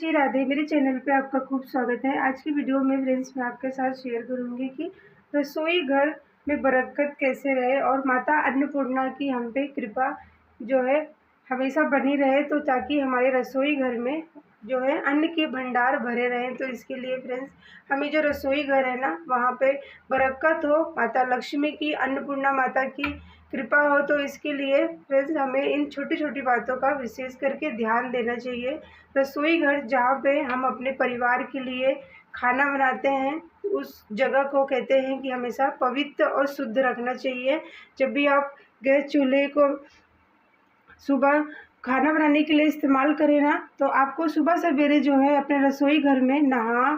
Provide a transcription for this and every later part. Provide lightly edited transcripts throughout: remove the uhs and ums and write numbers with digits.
श्री राधे। मेरे चैनल पे आपका खूब स्वागत है। आज की वीडियो में फ्रेंड्स मैं आपके साथ शेयर करूंगी कि रसोई घर में बरकत कैसे रहे और माता अन्नपूर्णा की हम पे कृपा जो है हमेशा बनी रहे, तो ताकि हमारे रसोई घर में जो है अन्न के भंडार भरे रहें। तो इसके लिए फ्रेंड्स हमें जो रसोई घर है ना, वहाँ पे बरकत हो, माता लक्ष्मी की, अन्नपूर्णा माता की कृपा हो। तो इसके लिए फ्रेंड्स हमें इन छोटी छोटी बातों का विशेष करके ध्यान देना चाहिए। रसोई घर जहाँ पे हम अपने परिवार के लिए खाना बनाते हैं, उस जगह को कहते हैं कि हमेशा पवित्र और शुद्ध रखना चाहिए। जब भी आप गैस चूल्हे को सुबह खाना बनाने के लिए इस्तेमाल करें ना, तो आपको सुबह सवेरे जो है अपने रसोई घर में नहा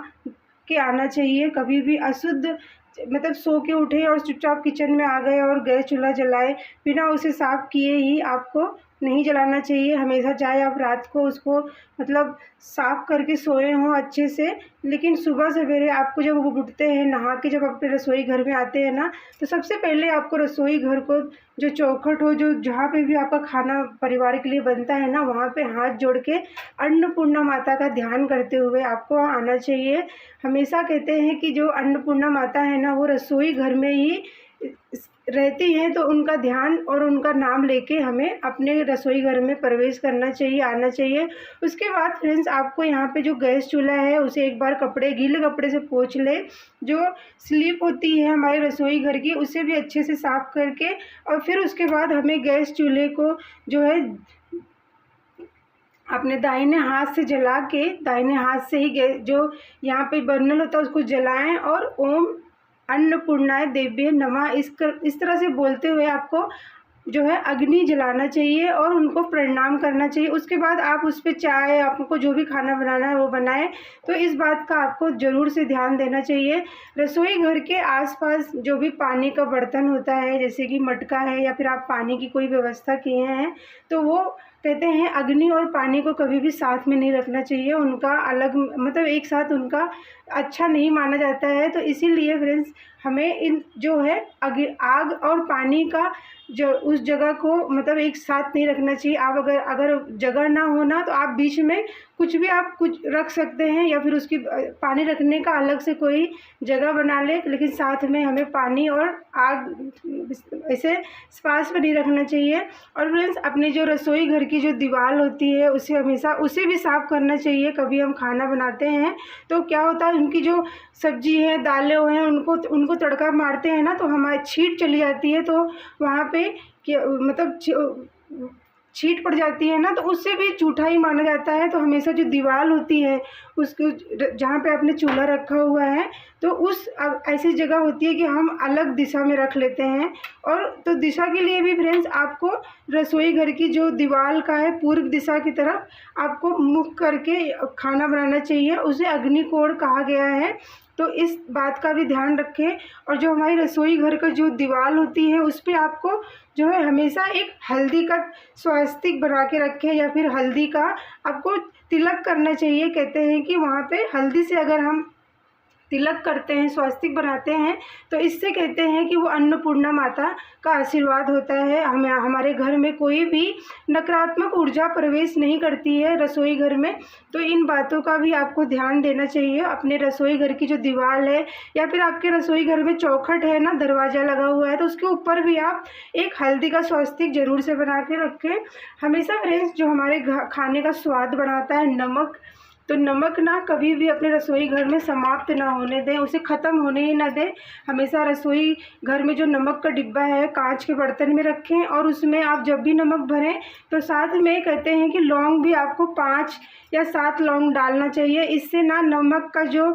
के आना चाहिए। कभी भी अशुद्ध मतलब सो के उठे और चुपचाप किचन में आ गए और गैस चूल्हा जलाए बिना उसे साफ़ किए ही आपको नहीं जलाना चाहिए। हमेशा चाहे आप रात को उसको मतलब साफ़ करके सोए हों अच्छे से, लेकिन सुबह सवेरे आपको जब वो उठते हैं नहा के, जब अपने रसोई घर में आते हैं ना, तो सबसे पहले आपको रसोई घर को जो चौखट हो, जो जहाँ पे भी आपका खाना परिवार के लिए बनता है ना, वहाँ पे हाथ जोड़ के अन्नपूर्णा माता का ध्यान करते हुए आपको आना चाहिए। हमेशा कहते हैं कि जो अन्नपूर्णा माता है ना, वो रसोई घर में ही रहती हैं, तो उनका ध्यान और उनका नाम लेके हमें अपने रसोई घर में प्रवेश करना चाहिए, आना चाहिए। उसके बाद फ्रेंड्स आपको यहाँ पे जो गैस चूल्हा है उसे एक बार गीले कपड़े से पोंछ ले। जो स्लीप होती है हमारे रसोई घर की, उसे भी अच्छे से साफ़ करके, और फिर उसके बाद हमें गैस चूल्हे को जो है अपने दाहिने हाथ से जला के, दाहिने हाथ से ही गैस जो यहाँ पे बर्नल होता है उसको जलाएं और ओम अन्नपूर्णाय देव्ये नमः इस तरह से बोलते हुए आपको जो है अग्नि जलाना चाहिए और उनको प्रणाम करना चाहिए। उसके बाद आप उस पर चाय, आपको जो भी खाना बनाना है वो बनाएं। तो इस बात का आपको ज़रूर से ध्यान देना चाहिए। रसोई घर के आसपास जो भी पानी का बर्तन होता है, जैसे कि मटका है या फिर आप पानी की कोई व्यवस्था किए हैं, तो वो कहते हैं अग्नि और पानी को कभी भी साथ में नहीं रखना चाहिए। उनका अलग मतलब एक साथ उनका अच्छा नहीं माना जाता है। तो इसीलिए फ्रेंड्स हमें इन जो है आग और पानी का जो उस जगह को मतलब एक साथ नहीं रखना चाहिए। आप अगर जगह ना हो ना, तो आप बीच में कुछ भी आप कुछ रख सकते हैं, या फिर उसकी पानी रखने का अलग से कोई जगह बना ले, लेकिन साथ में हमें पानी और आग ऐसे पास में नहीं रखना चाहिए। और फ्रेंड्स अपने जो रसोई घर की जो दीवार होती है उसे हमेशा उसे भी साफ़ करना चाहिए। कभी हम खाना बनाते हैं तो क्या होता है, उनकी जो सब्जी है, दालें हैं, उनको तड़का मारते हैं ना, तो हमारी छींट चली जाती है, तो वहाँ पे मतलब छींट पड़ जाती है ना, तो उससे भी जूठा ही माना जाता है। तो हमेशा जो दीवार होती है उसको जहाँ पे आपने चूल्हा रखा हुआ है, तो उस ऐसी जगह होती है कि हम अलग दिशा में रख लेते हैं। और तो दिशा के लिए भी फ्रेंड्स आपको रसोई घर की जो दीवार का है, पूर्व दिशा की तरफ आपको मुख करके खाना बनाना चाहिए। उसे अग्निकोण कहा गया है, तो इस बात का भी ध्यान रखें। और जो हमारी रसोई घर का जो दीवार होती है उस पर आपको जो है हमेशा एक हल्दी का स्वास्तिक बना के रखें, या फिर हल्दी का आपको तिलक करना चाहिए। कहते हैं कि वहाँ पे हल्दी से अगर हम तिलक करते हैं, स्वास्तिक बनाते हैं, तो इससे कहते हैं कि वो अन्नपूर्णा माता का आशीर्वाद होता है। हमारे घर में कोई भी नकारात्मक ऊर्जा प्रवेश नहीं करती है रसोई घर में। तो इन बातों का भी आपको ध्यान देना चाहिए। अपने रसोई घर की जो दीवार है, या फिर आपके रसोई घर में चौखट है ना, दरवाज़ा लगा हुआ है, तो उसके ऊपर भी आप एक हल्दी का स्वास्तिक ज़रूर से बना के रखें। हमेशा फ्रेंड्स जो हमारे खाने का स्वाद बढ़ाता है नमक, तो नमक ना कभी भी अपने रसोई घर में समाप्त ना होने दें, उसे ख़त्म होने ही ना दें। हमेशा रसोई घर में जो नमक का डिब्बा है कांच के बर्तन में रखें, और उसमें आप जब भी नमक भरें तो साथ में कहते हैं कि लौंग भी आपको 5 या 7 लौंग डालना चाहिए। इससे ना नमक का जो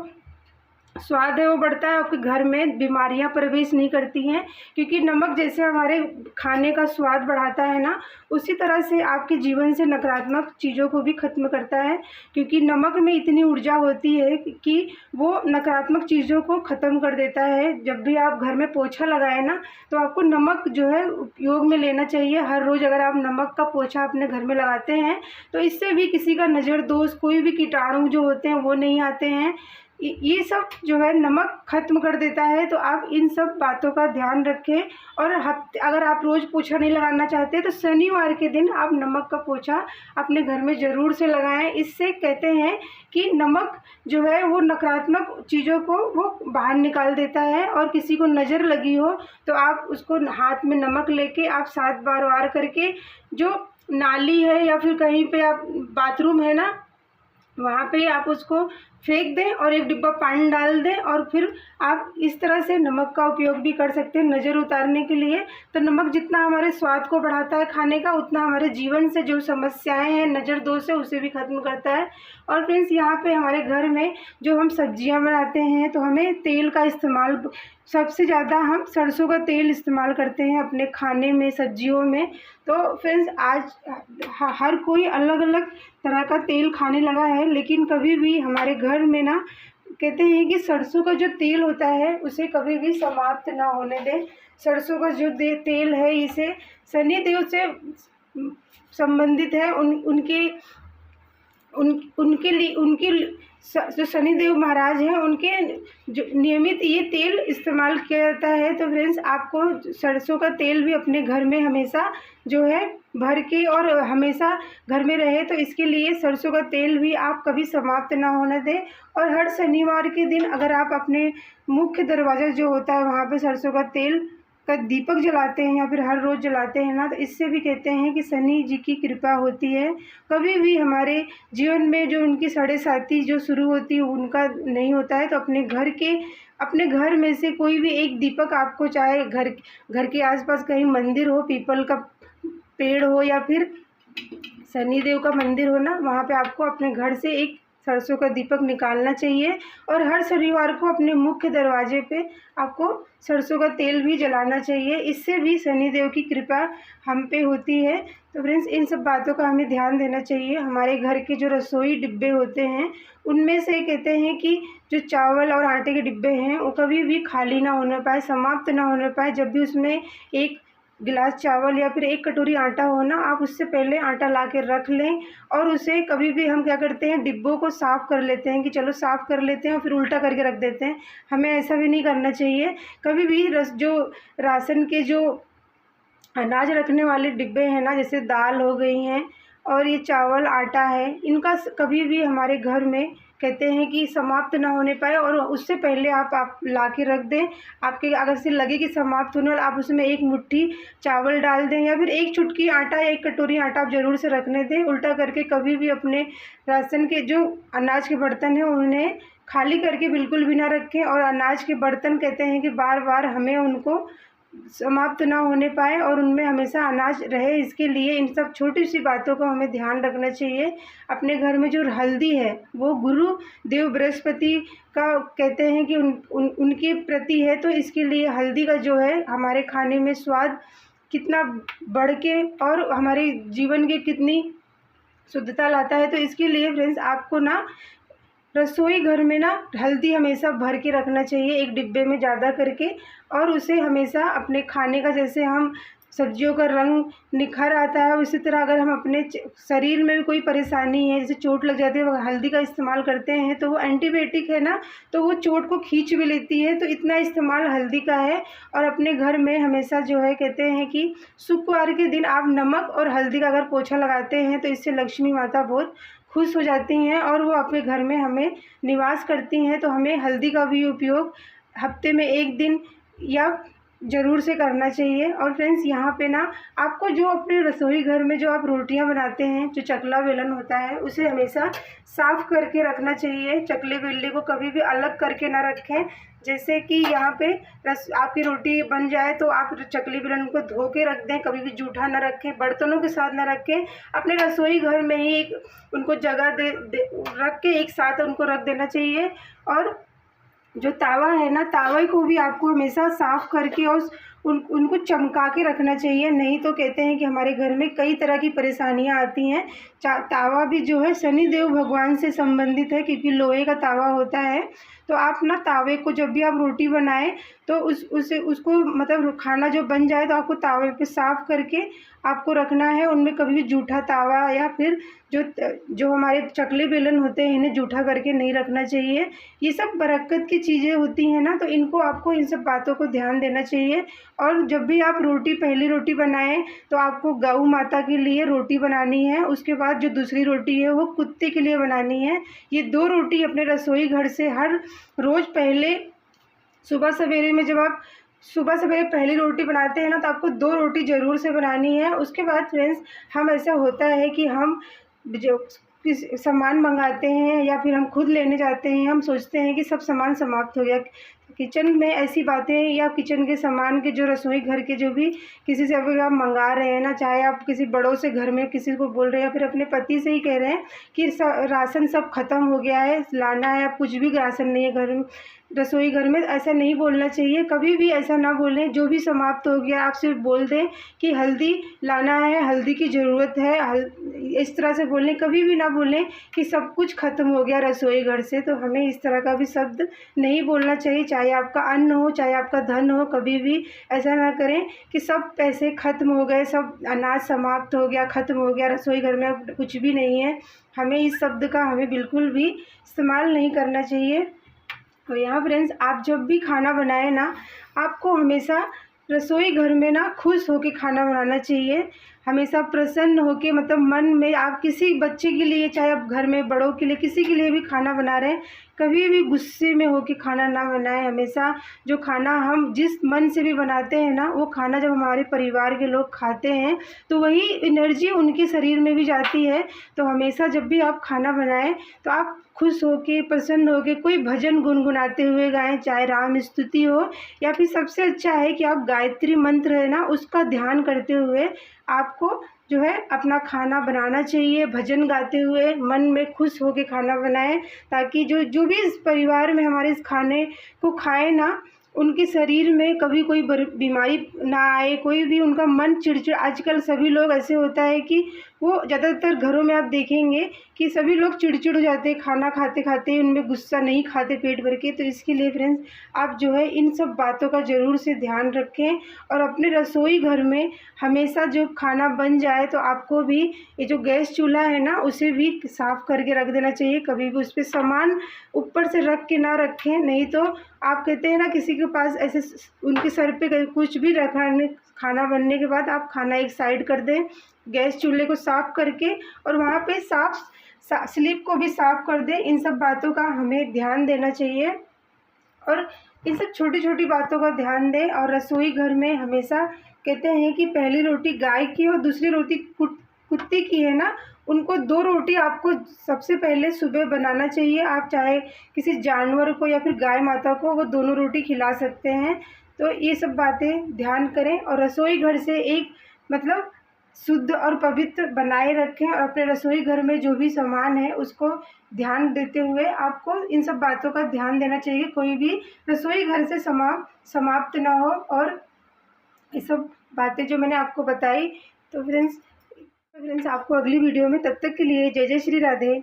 स्वाद है वो बढ़ता है, आपके घर में बीमारियां प्रवेश नहीं करती हैं। क्योंकि नमक जैसे हमारे खाने का स्वाद बढ़ाता है ना, उसी तरह से आपके जीवन से नकारात्मक चीज़ों को भी ख़त्म करता है। क्योंकि नमक में इतनी ऊर्जा होती है कि वो नकारात्मक चीज़ों को ख़त्म कर देता है। जब भी आप घर में पोछा लगाए ना, तो आपको नमक जो है उपयोग में लेना चाहिए। हर रोज़ अगर आप नमक का पोछा अपने घर में लगाते हैं, तो इससे भी किसी का नज़र दोष, कोई भी कीटाणु जो होते हैं वो नहीं आते हैं। ये सब जो है नमक ख़त्म कर देता है। तो आप इन सब बातों का ध्यान रखें। और अगर आप रोज़ पोछा नहीं लगाना चाहते तो शनिवार के दिन आप नमक का पोछा अपने घर में ज़रूर से लगाएं। इससे कहते हैं कि नमक जो है वो नकारात्मक चीज़ों को वो बाहर निकाल देता है। और किसी को नज़र लगी हो तो आप उसको हाथ में नमक लेके आप 7 बार वार करके जो नाली है या फिर कहीं पे आप बाथरूम है ना, वहाँ पे आप उसको फेंक दें और एक डिब्बा पानी डाल दें। और फिर आप इस तरह से नमक का उपयोग भी कर सकते हैं नज़र उतारने के लिए। तो नमक जितना हमारे स्वाद को बढ़ाता है खाने का, उतना हमारे जीवन से जो समस्याएं हैं नज़र दोष है उसे भी ख़त्म करता है। और फ्रेंड्स, यहाँ पे हमारे घर में जो हम सब्जियां बनाते हैं तो हमें तेल का इस्तेमाल सबसे ज़्यादा हम सरसों का तेल इस्तेमाल करते हैं अपने खाने में, सब्जियों में। तो फ्रेंड्स, आज हर कोई अलग अलग तरह का तेल खाने लगा है, लेकिन कभी भी हमारे घर में ना कहते हैं कि सरसों का जो तेल होता है उसे कभी भी समाप्त ना होने दें। सरसों का जो तेल है इसे शनि देव से संबंधित है। उनके लिए जो शनिदेव महाराज हैं उनके जो नियमित ये तेल इस्तेमाल किया जाता है। तो फ्रेंड्स, आपको सरसों का तेल भी अपने घर में हमेशा जो है भर के और हमेशा घर में रहे, तो इसके लिए सरसों का तेल भी आप कभी समाप्त ना होने दें। और हर शनिवार के दिन अगर आप अपने मुख्य दरवाज़ा जो होता है वहाँ पे सरसों का तेल का दीपक जलाते हैं या फिर हर रोज़ जलाते हैं ना, तो इससे भी कहते हैं कि शनि जी की कृपा होती है। कभी भी हमारे जीवन में जो उनकी साढ़े साथी जो शुरू होती है उनका नहीं होता है। तो अपने घर में से कोई भी एक दीपक आपको, चाहे घर के आसपास कहीं मंदिर हो, पीपल का पेड़ हो या फिर शनिदेव का मंदिर हो ना, वहाँ पे आपको अपने घर से एक सरसों का दीपक निकालना चाहिए। और हर शनिवार को अपने मुख्य दरवाजे पे आपको सरसों का तेल भी जलाना चाहिए। इससे भी शनिदेव की कृपा हम पे होती है। तो फ्रेंड्स, इन सब बातों का हमें ध्यान देना चाहिए। हमारे घर के जो रसोई डिब्बे होते हैं उनमें से कहते हैं कि जो चावल और आटे के डिब्बे हैं वो कभी भी खाली ना होने पाए, समाप्त ना होने पाए। जब भी उसमें एक गिलास चावल या फिर एक कटोरी आटा हो ना, आप उससे पहले आटा ला के रख लें। और उसे कभी भी हम क्या करते हैं, डिब्बों को साफ़ कर लेते हैं कि चलो साफ़ कर लेते हैं और फिर उल्टा करके रख देते हैं। हमें ऐसा भी नहीं करना चाहिए। कभी भी जो राशन के जो अनाज रखने वाले डिब्बे हैं ना, जैसे दाल हो गई हैं और ये चावल आटा है, इनका कभी भी हमारे घर में कहते हैं कि समाप्त ना होने पाए। और उससे पहले आप ला के रख दें। आपके अगर से लगे कि समाप्त होने वाला, आप उसमें एक मुट्ठी चावल डाल दें या फिर एक चुटकी आटा या एक कटोरी आटा आप ज़रूर से रखने दें। उल्टा करके कभी भी अपने राशन के जो अनाज के बर्तन हैं उन्हें खाली करके बिल्कुल भी ना रखें। और अनाज के बर्तन कहते हैं कि बार बार हमें उनको समाप्त ना होने पाए और उनमें हमेशा अनाज रहे, इसके लिए इन सब छोटी सी बातों को हमें ध्यान रखना चाहिए। अपने घर में जो हल्दी है वो गुरु देव बृहस्पति का कहते हैं कि उनके प्रति है। तो इसके लिए हल्दी का जो है हमारे खाने में स्वाद कितना बढ़ के और हमारे जीवन के कितनी शुद्धता लाता है। तो इसके लिए फ्रेंड्स, आपको ना रसोई घर में ना हल्दी हमेशा भर के रखना चाहिए एक डिब्बे में ज़्यादा करके। और उसे हमेशा अपने खाने का, जैसे हम सब्जियों का रंग निखर आता है उसी तरह अगर हम अपने शरीर में भी कोई परेशानी है, जैसे चोट लग जाती है, वो हल्दी का इस्तेमाल करते हैं तो वो एंटीबायोटिक है ना, तो वो चोट को खींच भी लेती है। तो इतना इस्तेमाल हल्दी का है। और अपने घर में हमेशा जो है कहते हैं कि शुक्रवार के दिन आप नमक और हल्दी का अगर पोछा लगाते हैं तो इससे लक्ष्मी माता बहुत खुश हो जाती हैं और वो अपने घर में हमें निवास करती हैं। तो हमें हल्दी का भी उपयोग हफ्ते में एक दिन या ज़रूर से करना चाहिए। और फ्रेंड्स, यहाँ पे ना आपको जो अपने रसोई घर में जो आप रोटियाँ बनाते हैं, जो चकला बेलन होता है, उसे हमेशा साफ़ करके रखना चाहिए। चकले बेलने को कभी भी अलग करके ना रखें। जैसे कि यहाँ पे आपकी रोटी बन जाए तो आप चकली बेलन को धो के रख दें, कभी भी जूठा ना रखें, बर्तनों के साथ ना रखें। अपने रसोई घर में ही उनको जगह रख के एक साथ उनको रख देना चाहिए। और जो तावा है ना, तावे को भी आपको हमेशा साफ़ करके और उनको चमका के रखना चाहिए, नहीं तो कहते हैं कि हमारे घर में कई तरह की परेशानियां आती हैं। तावा भी जो है शनिदेव भगवान से संबंधित है, क्योंकि लोहे का तावा होता है। तो आप ना तावे को जब भी आप रोटी बनाएं तो उसको मतलब खाना जो बन जाए तो आपको तावे पे साफ़ करके आपको रखना है। उनमें कभी भी जूठा तावा या फिर जो हमारे चकले बेलन होते हैं इन्हें जूठा करके नहीं रखना चाहिए। ये सब बरक़्क़त की चीज़ें होती हैं ना, तो इनको आपको इन सब बातों को ध्यान देना चाहिए। और जब भी आप पहली रोटी बनाएं तो आपको गौ माता के लिए रोटी बनानी है, उसके बाद जो दूसरी रोटी है वो कुत्ते के लिए बनानी है। ये 2 रोटी अपने रसोई घर से हर रोज़ पहले सुबह सवेरे में, जब आप सुबह सवेरे पहली रोटी बनाते हैं ना, तो आपको 2 रोटी ज़रूर से बनानी है। उसके बाद फ्रेंड्स, हम ऐसा होता है कि हम जो सामान मंगाते हैं या फिर हम खुद लेने जाते हैं, हम सोचते हैं कि सब सामान समाप्त हो गया। किचन में ऐसी बातें, या किचन के सामान के जो रसोई घर के जो भी किसी से अगर आप मंगा रहे हैं ना, चाहे आप किसी बड़ों से घर में किसी को बोल रहे हैं या फिर अपने पति से ही कह रहे हैं कि राशन सब ख़त्म हो गया है, लाना है, अब कुछ भी राशन नहीं है घर में, रसोई घर में, ऐसा नहीं बोलना चाहिए। कभी भी ऐसा ना बोलें। जो भी समाप्त हो गया आप सिर्फ बोल दें कि हल्दी लाना है, हल्दी की ज़रूरत है, इस तरह से बोलें। कभी भी ना बोलें कि सब कुछ ख़त्म हो गया रसोई घर से। तो हमें इस तरह का भी शब्द नहीं बोलना चाहिए, चाहे आपका अन्न हो, चाहे आपका धन हो। कभी भी ऐसा ना करें कि सब पैसे ख़त्म हो गए, सब अनाज समाप्त हो गया, ख़त्म हो गया, रसोई घर में अब कुछ भी नहीं है। हमें इस शब्द का हमें बिल्कुल भी इस्तेमाल नहीं करना चाहिए। तो यहाँ फ्रेंड्स, आप जब भी खाना बनाएं ना, आपको हमेशा रसोई घर में ना खुश होके खाना बनाना चाहिए। हमेशा प्रसन्न होके, मतलब मन में, आप किसी बच्चे के लिए, चाहे आप घर में बड़ों के लिए, किसी के लिए भी खाना बना रहे हैं, कभी भी गुस्से में होके खाना ना बनाएं। हमेशा जो खाना हम जिस मन से भी बनाते हैं ना, वो खाना जब हमारे परिवार के लोग खाते हैं तो वही एनर्जी उनके शरीर में भी जाती है। तो हमेशा जब भी आप खाना बनाएं तो आप खुश होके, प्रसन्न होके कोई भजन गुनगुनाते हुए गाएं, चाहे राम स्तुति हो, या फिर सबसे अच्छा है कि आप गायत्री मंत्र है ना, उसका ध्यान करते हुए आपको जो है अपना खाना बनाना चाहिए। भजन गाते हुए मन में खुश होके खाना बनाएं, ताकि जो भी इस परिवार में हमारे इस खाने को खाए ना, उनके शरीर में कभी कोई बीमारी ना आए, कोई भी उनका मन चिड़चिड़। आजकल सभी लोग ऐसे होता है कि वो ज़्यादातर घरों में आप देखेंगे कि सभी लोग चिड़चिड़ हो जाते हैं खाना खाते खाते, उनमें गुस्सा नहीं खाते पेट भर के। तो इसके लिए फ्रेंड्स, आप जो है इन सब बातों का ज़रूर से ध्यान रखें। और अपने रसोई घर में हमेशा जो खाना बन जाए तो आपको भी ये जो गैस चूल्हा है ना, उसे भी साफ़ करके रख देना चाहिए। कभी भी उस पर सामान ऊपर से रख के ना रखें, नहीं तो आप कहते हैं ना, किसी के पास ऐसे उनके सर पे कुछ भी रखा, खाना बनने के बाद आप खाना एक साइड कर दें, गैस चूल्हे को साफ़ करके, और वहाँ पे स्लिप को भी साफ़ कर दें। इन सब बातों का हमें ध्यान देना चाहिए, और इन सब छोटी छोटी बातों का ध्यान दें। और रसोई घर में हमेशा कहते हैं कि पहली रोटी गाय की और दूसरी रोटी कुत्ते की है ना, उनको 2 रोटी आपको सबसे पहले सुबह बनाना चाहिए। आप चाहे किसी जानवर को या फिर गाय माता को वो दोनों रोटी खिला सकते हैं। तो ये सब बातें ध्यान करें, और रसोई घर से एक मतलब शुद्ध और पवित्र बनाए रखें। और अपने रसोई घर में जो भी सामान है उसको ध्यान देते हुए आपको इन सब बातों का ध्यान देना चाहिए, कोई भी रसोई घर से समाप्त ना हो। और ये सब बातें जो मैंने आपको बताई। तो फ्रेंड्स, आपको अगली वीडियो में, तब तक के लिए जय जय श्री राधे।